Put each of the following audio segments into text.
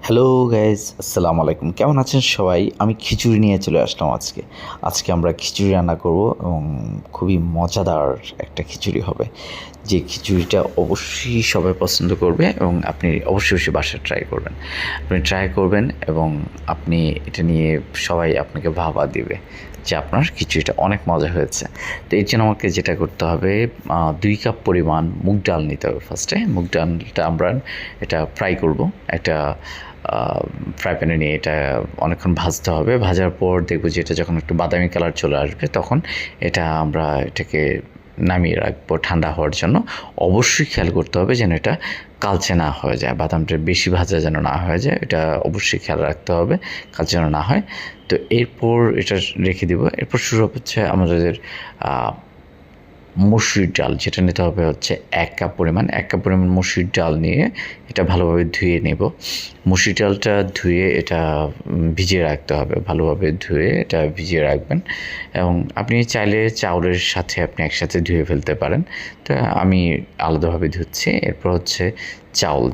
Hello guys, আসসালামু আলাইকুম। কেমন আছেন সবাই? আমি খিচুড়ি নিয়ে চলে আসলাম আজকে। আজকে আমরা খিচুড়ি রান্না করব এবং খুবই মজাদার একটা খিচুড়ি হবে। যে খিচুড়িটা অবশ্যই সবাই পছন্দ করবে এবং আপনি অবশ্যই বাসায় ট্রাই করবেন। আপনি ট্রাই করবেন এবং আপনি এটা নিয়ে সবাই আপনাকে বাহবা দিবে যে আপনার খিচুড়িটা অনেক মজা হয়েছে। তো এর জন্য আমাকে যেটা করতে হবে, ২ কাপ পরিমাণ মুগ ডাল নিতে হবে ফার্স্টে। মুগ ডালটা আমরা এটা ফ্রাই করব। একটা ফ্রাই প্যানে নিয়ে এটা অনেকক্ষণ ভাজতে হবে। ভাজার পর দেখব যে এটা যখন একটু বাদামি কালার চলে আসবে তখন আমরা এটাকে নামিয়ে রাখবো ঠান্ডা হওয়ার জন্য। অবশ্যই খেয়াল করতে হবে যেন এটা কালচে না হয়ে যায়, বাদামটা বেশি ভাজা যেন না হয়ে যায়, এটা অবশ্যই খেয়াল রাখতে হবে কালচে যেন না হয়। তো এরপর এটা রেখে দিব। এরপর শুরু হচ্ছে আমাদের মসুরির ডাল, যেটা নিতে হবে হচ্ছে ১ কাপ পরিমাণ। ১ কাপ পরিমাণ মসুরির ডাল নিয়ে এটা ভালোভাবে ধুয়ে নেব। মসুর ডালটা ধুয়ে এটা ভিজিয়ে রাখতে হবে, ভালোভাবে ধুয়ে এটা ভিজিয়ে রাখবেন। এবং আপনি চাইলে চাউলের সাথে আপনি একসাথে ধুয়ে ফেলতে পারেন। তো আমি আলাদাভাবে ধুচ্ছি। এরপর হচ্ছে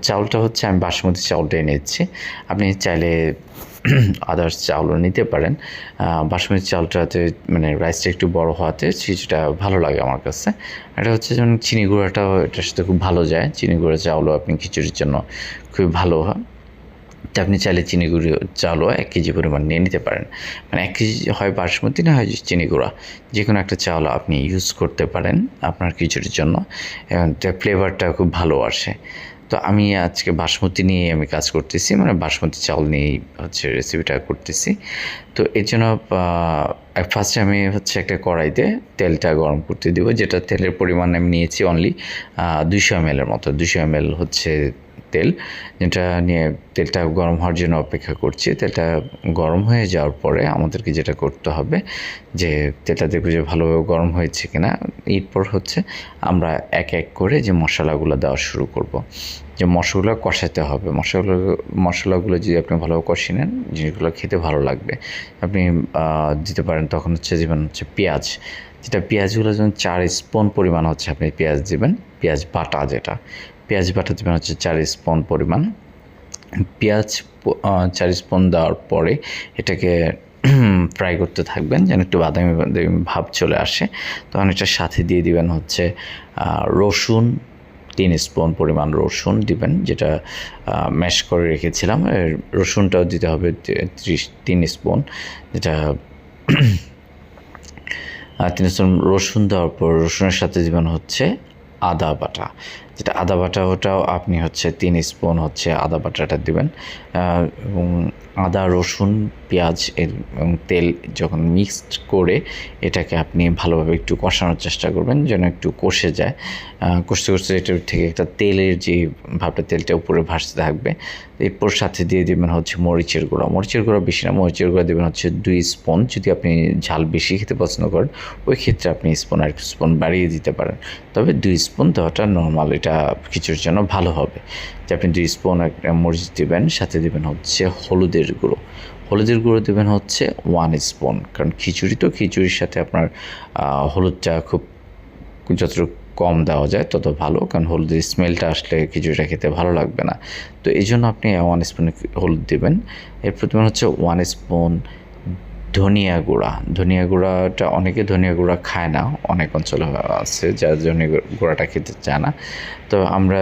চাউলটা হচ্ছে আমি বাসমতি চাউলটাই নিচ্ছি। আপনি চাইলে আদার্স চাউলও নিতে পারেন। বাসমতি চালটাতে মানে রাইসটা একটু বড় হওয়াতে সেটা ভালো লাগে আমার কাছে। এটা হচ্ছে যেমন চিনি গুঁড়াটাও এটার সাথে খুব ভালো যায়। চিনি গুঁড়া চাউলও আপনি খিচুড়ির জন্য খুবই ভালো হয়। তো আপনি চাইলে চিনি গুঁড়ো চালও ১ কেজি পরিমাণ নিয়ে নিতে পারেন। মানে ১ কেজি হয় বাসমতি না হয় চিনি গুঁড়া। যেকোনো একটা চাউল আপনি ইউজ করতে পারেন আপনার খিচুড়ির জন্য এবং তার ফ্লেভারটা খুব ভালো আসে। তো আমি আজকে বাসমতি নিয়েই আমি কাজ করতেছি, মানে বাসমতি চাউল নিয়েই হচ্ছে রেসিপিটা করতেছি। তো এর জন্য ফার্স্টে আমি হচ্ছে একটা কড়াইতে তেলটা গরম করতে দিব, যেটা তেলের পরিমাণ আমি নিয়েছি অনলি ২০০ ml এর মতো। ২০০ ml হচ্ছে তেল, যেটা নিয়ে তেলটা গরম হওয়ার জন্য অপেক্ষা করছি। তেলটা গরম হয়ে যাওয়ার পরে আমাদেরকে যেটা করতে হবে যে তেলটা দেখব যে ভালোভাবে গরম হয়েছে কিনা। এরপর হচ্ছে আমরা এক এক করে যে মশলাগুলো দেওয়া শুরু করব। যে মশলাগুলো কষাতে হবে। মশলাগুলো যদি আপনি ভালোভাবে কষিয়ে নেন, জিনিসগুলো খেতে ভালো লাগবে। আপনি দিতে পারেন তখন হচ্ছে যেমন হচ্ছে পেঁয়াজ, যেটা পেঁয়াজগুলো যেমন ৪ স্পুন পরিমাণ হচ্ছে আপনি পেঁয়াজ দিবেন। পেঁয়াজ বাটা পেঁয়াজ বাটা দিবেন হচ্ছে ৪ স্পুন পরিমাণ। পেঁয়াজ ৪ স্পুন দেওয়ার পরে এটাকে ফ্রাই করতে থাকবেন যেন একটু বাদামি বাদামি ভাব চলে আসে। তখন এটার সাথে দিয়ে দিবেন হচ্ছে রসুন ৩ স্পুন পরিমাণ রসুন দিবেন, যেটা ম্যাশ করে রেখেছিলাম। রসুনটাও দিতে হবে ৩ স্পুন, যেটা ৩ স্পুন রসুন দেওয়ার পর রসুনের সাথে দিবেন হচ্ছে আদা বাটা, যেটা আদা বাটা ওটাও আপনি হচ্ছে ৩ স্পুন হচ্ছে আদা বাটাটা দিবেন। এবং আদা, রসুন, পেঁয়াজ এবং তেল যখন মিক্সড করে এটাকে আপনি ভালোভাবে একটু কষানোর চেষ্টা করবেন যেন একটু কষে যায়। কষতে এটার থেকে একটা তেলের যে ভাবটা, তেলটা উপরে ভাসতে থাকবে। এরপর সাথে দিয়ে দেবেন হচ্ছে মরিচের গুঁড়া বেশি না, মরিচের গুঁড়া দেবেন হচ্ছে ২ স্পুন। যদি আপনি ঝাল বেশি খেতে পছন্দ করেন ওই ক্ষেত্রে আপনি আর একটু স্পুন বাড়িয়ে দিতে পারেন। তবে ২ স্পুন দেওয়াটা নর্মাল, এটা খিচুড়ির জন্য ভালো হবে। যে আপনি ২ স্পুন মরিচ দেবেন, সাথে দেবেন হচ্ছে হলুদের গুঁড়ো দেবেন হচ্ছে 1 স্পুন। কারণ খিচুড়ির সাথে আপনার হলুদটা খুব যতটুকু কম দেওয়া যায় তত ভালো, কারণ হলুদের স্মেলটা আসলে খিচুড়িটা খেতে ভালো লাগবে না। তো এই জন্য আপনি 1 স্পুন হলুদ দেবেন। এরপর দেবেন হচ্ছে 1 স্পুন ধনিয়া গুঁড়াটা অনেকে ধনিয়া গুঁড়া খায় না, অনেক অঞ্চলে আছে যারা ধনিয়া গুঁড়াটা খেতে চায় না। তো আমরা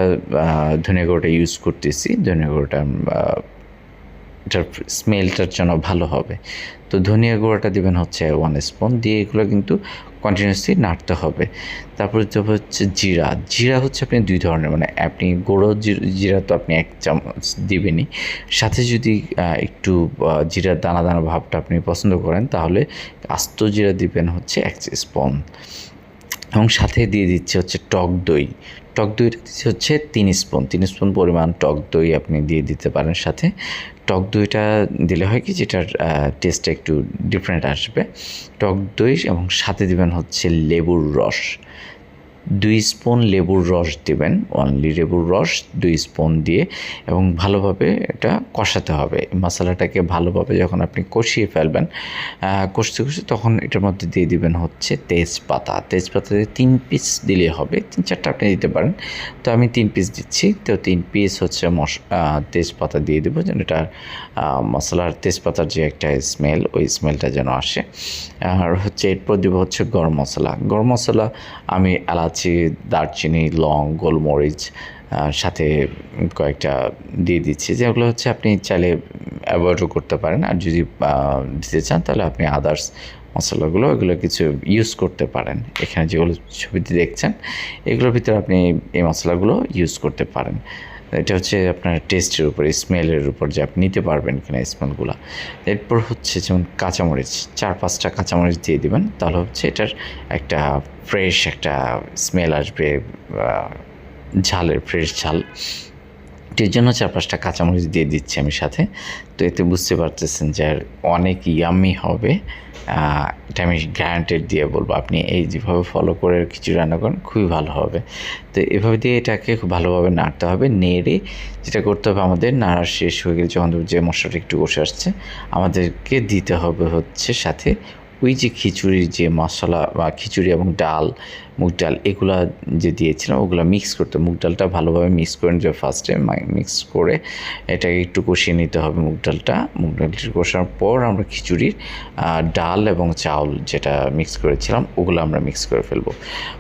ধনিয়া গুঁড়োটা ইউজ করতেছি। ধনিয়া গুঁড়োটা এটার স্মেলটার জন্য ভালো হবে। তো ধনিয়া গুঁড়োটা দিবেন হচ্ছে 1 স্পুন, দিয়ে এগুলো কিন্তু কন্টিনিউয়াসলি নাড়তে হবে। তারপরে দেবো হচ্ছে জিরা হচ্ছে আপনি ২ ধরনের, মানে আপনি গুঁড়ো জিরা তো আপনি ১ চামচ দিবেনই, সাথে যদি একটু জিরার দানা দানা ভাবটা আপনি পছন্দ করেন তাহলে আস্ত জিরা দিবেন হচ্ছে ১ স্পুন। এবং সাথে দিয়ে দিচ্ছে হচ্ছে টক দইটা দিচ্ছে হচ্ছে ৩ স্পুন পরিমাণ টক দই আপনি দিয়ে দিতে পারেন সাথে। টক দইটা দিলে হয় কি, যেটার টেস্টটা একটু ডিফারেন্ট আসবে। টক দই এবং সাথে দিবেন হচ্ছে লেবুর রস 2 স্পুন লেবুর রস দিবেন, অনলি লেবুর রস 2 স্পুন দিয়ে, এবং ভালোভাবে এটা কষাতে হবে। মশলাটাকে ভালোভাবে যখন আপনি কষিয়ে ফেলবেন, কষতে কষতে তখন এটার মধ্যে দিয়ে দিবেন হচ্ছে তেজপাতা। তেজপাতা 3 পিস দিলে হবে, 3-4টা আপনি দিতে পারেন, তো আমি 3 পিস দিচ্ছি। তো 3 পিস হচ্ছে তেজপাতা দিয়ে দেবো, যেন এটা মশলার তেজপাতার যে একটা স্মেল, ওই স্মেলটা যেন আসে। আর হচ্ছে এরপর দেবো হচ্ছে গরম মশলা। গরম মশলা আমি এলাচি, দারচিনি, লং, গোলমরিচ সাথে কয়েকটা দিয়ে দিচ্ছি, যেগুলো হচ্ছে আপনি চাইলে অ্যাভয়েডও করতে পারেন। আর যদি দিতে চান তাহলে আপনি আদার্স মশলাগুলো এগুলো কিছু ইউজ করতে পারেন। এখানে যেগুলো ছবিতে দেখছেন এগুলোর ভিতরে আপনি এই মশলাগুলো ইউজ করতে পারেন। এটা হচ্ছে আপনার টেস্টের উপরে, স্মেলের উপর যে আপনি নিতে পারবেন কিনা স্মেলগুলো। এরপর হচ্ছে যেমন কাঁচামরিচ, 4-5টা কাঁচামরিচ দিয়ে দেবেন, তাহলে হচ্ছে এটার একটা ফ্রেশ একটা স্মেল আসবে, ঝালের ফ্রেশ ঝাল। এর জন্য 4-5টা কাঁচামরিচ দিয়ে দিচ্ছি আমি সাথে। তো এতে বুঝতে পারতেছেন যে অনেক ইয়াম্মি হবে, এটা আমি গ্যারান্টেড দিয়ে বলবো। আপনি এই যেভাবে ফলো করে খিচুড়ি রান্না করেন খুবই ভালো হবে। তো এভাবে দিয়ে এটাকে খুব ভালোভাবে নাড়তে হবে। নেড়ে যেটা করতে হবে, আমাদের নাড়া শেষ হয়ে গেলে যখন যে মশলাটা একটু কষে আসছে, আমাদেরকে দিতে হবে হচ্ছে সাথে ওই যে খিচুড়ির যে মশলা বা খিচুড়ি এবং ডাল, মুগ ডাল এগুলা যে দিয়েছিলাম ওগুলো মিক্স করতে, মুগ ডালটা ভালোভাবে মিক্স করে নিতে, ফার্স্টে মিক্স করে এটাকে একটু কষিয়ে নিতে হবে। মুগ ডালটা কষানোর পর আমরা খিচুড়ির ডাল এবং চাউল যেটা মিক্স করেছিলাম ওগুলো আমরা মিক্স করে ফেলবো।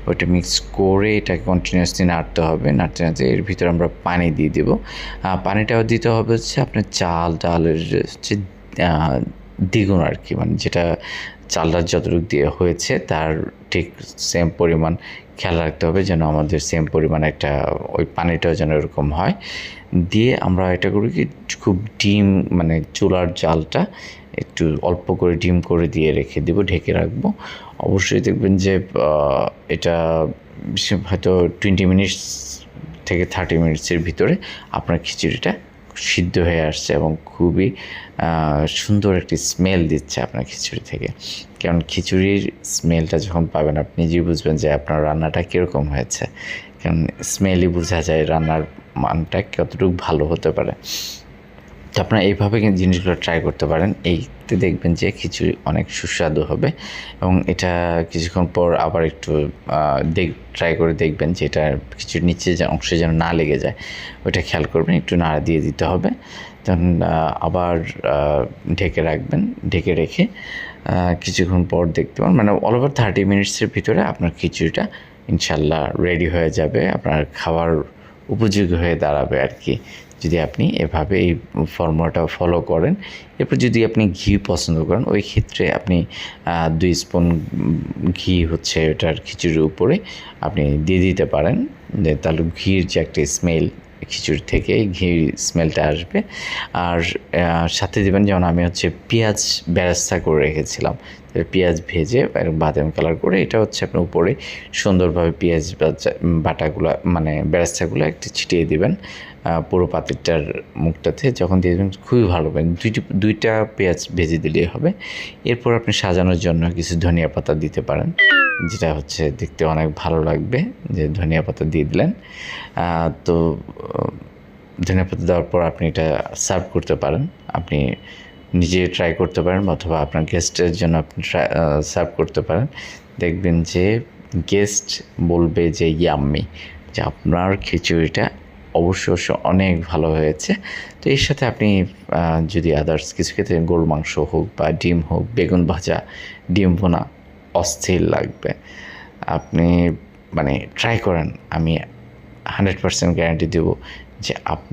ওইটা মিক্স করে এটাকে কন্টিনিউয়াসলি নাড়তে হবে। নাড়তে নাড়তে এর ভিতরে আমরা পানি দিয়ে দেবো। পানিটাও দিতে হবে হচ্ছে আপনার চাল ডালের হচ্ছে দ্বিগুণ আর কি, মানে যেটা চালটা যতটুকু দিয়ে হয়েছে তার ঠিক সেম পরিমাণ খেয়াল রাখতে হবে, যেন আমাদের সেম পরিমাণ একটা ওই পানিটাও যেন এরকম হয়। দিয়ে আমরা এটা করি কি, খুব ডিম মানে চুলার জালটা একটু অল্প করে ডিম করে দিয়ে রেখে দেবো, ঢেকে রাখবো। অবশ্যই দেখবেন যে এটা হয়তো 20 মিনিটস থেকে 30 মিনিটসের ভিতরে আপনার খিচুড়িটা সিদ্ধ হয়ে আসছে এবং খুবই সুন্দর একটি স্মেল দিচ্ছে আপনার খিচুড়ি থেকে। কারণ খিচুড়ির স্মেলটা যখন পাবেন আপনি নিজেই বুঝবেন যে আপনার রান্নাটা কীরকম হয়েছে, কারণ স্মেলই বোঝা যায় রান্নার মানটা কতটুকু ভালো হতে পারে। তো আপনারা এইভাবে কিন্তু জিনিসগুলো ট্রাই করতে পারেন, এইতে দেখবেন যে খিচুড়ি অনেক সুস্বাদু হবে। এবং এটা কিছুক্ষণ পর আবার একটু ট্রাই করে দেখবেন যে এটা খিচুড়ির নিচে যে অংশে যেন না লেগে যায়, ওইটা খেয়াল করবেন, একটু নাড়া দিয়ে দিতে হবে। তখন আবার ঢেকে রাখবেন, ঢেকে রেখে কিছুক্ষণ পর দেখতে পারেন, মানে অল ওভার 30 মিনিটসের ভিতরে আপনার খিচুড়িটা ইনশাল্লাহ রেডি হয়ে যাবে, আপনার খাওয়ার উপযোগী হয়ে দাঁড়াবে আর কি, যদি আপনি এভাবে এই ফর্মুলাটা ফলো করেন। এরপর যদি আপনি ঘি পছন্দ করেন, ওই ক্ষেত্রে আপনি 2 স্পুন ঘি হচ্ছে এটার খিচুড়ির উপরে আপনি দিয়ে দিতে পারেন, যে তাহলে ঘির যে একটা স্মেল খিচুড়ি থেকে ঘির স্মেলটা আসবে। আর সাথে দেবেন, যেমন আমি হচ্ছে পেঁয়াজ বেরেস্তা করে রেখেছিলাম, পেঁয়াজ ভেজে বাদামি কালার করে, এটা হচ্ছে আপনার উপরে সুন্দরভাবে পেঁয়াজ বাটাগুলো মানে বেরেস্তাগুলো একটু ছিটিয়ে দেবেন পুরো পাতিলটার মুখটাতে। যখন দিয়ে দেবেন খুবই ভালো হবে, 2টা পেঁয়াজ ভেজে দিলেই হবে। এরপর আপনি সাজানোর জন্য কিছু ধনিয়া পাতা দিতে পারেন, যেটা হচ্ছে দেখতে অনেক ভালো লাগবে, যে ধনিয়া পাতা দিয়ে দিলেন। তো ধনিয়া পাতা দেওয়ার পর আপনি এটা সার্ভ করতে পারেন, আপনি নিজে ট্রাই করতে পারেন অথবা আপনার গেস্টের জন্য আপনি সার্ভ করতে পারেন। দেখবেন যে গেস্ট বলবে যে ইয়াম্মি, যে আপনার খিচুড়িটা অবশ্য অনেক ভালো হয়েছে। তো এর সাথে আপনি যদি আদার্স কিছু খেতে, গরুর মাংস হোক বা ডিম হোক, বেগুন ভাজা, ডিম ভুনা, অস্থির লাগবে। আপনি মানে ট্রাই করেন, আমি 100% গ্যারান্টি দেবো যে আপনার